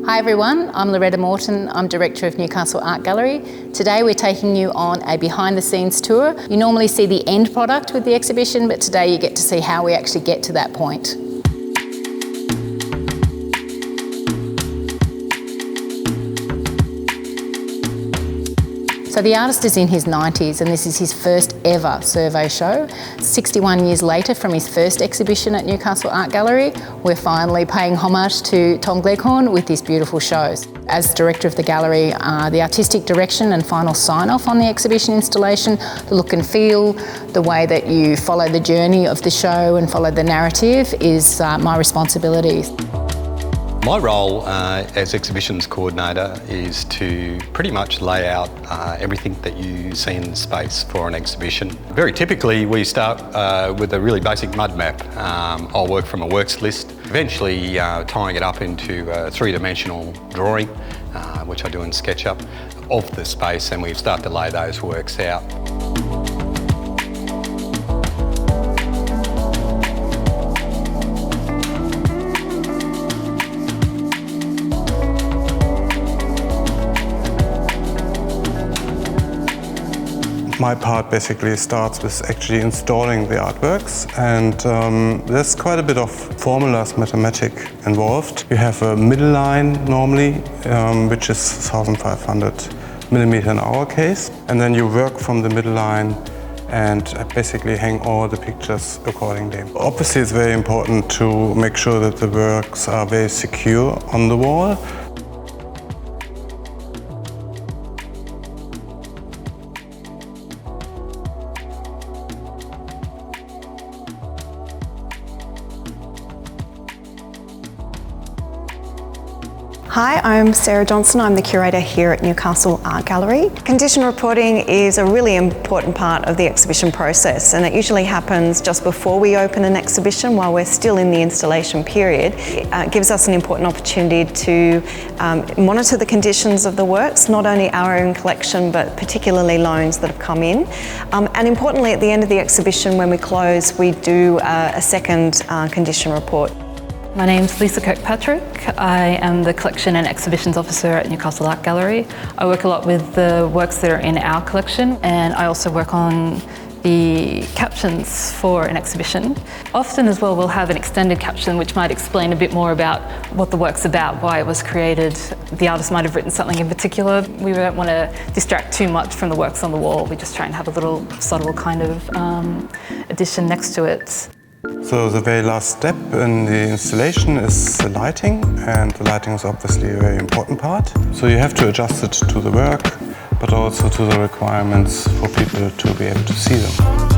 Hi everyone, I'm Loretta Morton, I'm Director of Newcastle Art Gallery. Today we're taking you on a behind the scenes tour. You normally see the end product with the exhibition, but today you get to see how we actually get to that point. So the artist is in his 90s and this is his first ever survey show. 61 years later from his first exhibition at Newcastle Art Gallery, we're finally paying homage to Tom Gleghorn with these beautiful shows. As Director of the Gallery, the artistic direction and final sign-off on the exhibition installation, the look and feel, the way that you follow the journey of the show and follow the narrative is my responsibility. My role as exhibitions coordinator is to pretty much lay out everything that you see in the space for an exhibition. Very typically we start with a really basic mud map. I'll work from a works list, eventually tying it up into a three-dimensional drawing, which I do in SketchUp, of the space, and we start to lay those works out. My part basically starts with actually installing the artworks, and there's quite a bit of formulas, mathematic involved. You have a middle line normally, which is 1500 millimeter in our case, and then you work from the middle line and basically hang all the pictures accordingly. Obviously it's very important to make sure that the works are very secure on the wall. Hi, I'm Sarah Johnson. I'm the curator here at Newcastle Art Gallery. Condition reporting is a really important part of the exhibition process, and it usually happens just before we open an exhibition while we're still in the installation period. It gives us an important opportunity to monitor the conditions of the works, not only our own collection but particularly loans that have come in. And importantly, at the end of the exhibition when we close, we do a second condition report. My name's Lisa Kirkpatrick. I am the Collection and Exhibitions Officer at Newcastle Art Gallery. I work a lot with the works that are in our collection, and I also work on the captions for an exhibition. Often as well we'll have an extended caption which might explain a bit more about what the work's about, why it was created. The artist might have written something in particular. We don't want to distract too much from the works on the wall. We just try and have a little subtle kind of addition next to it. So the very last step in the installation is the lighting, and the lighting is obviously a very important part. So you have to adjust it to the work, but also to the requirements for people to be able to see them.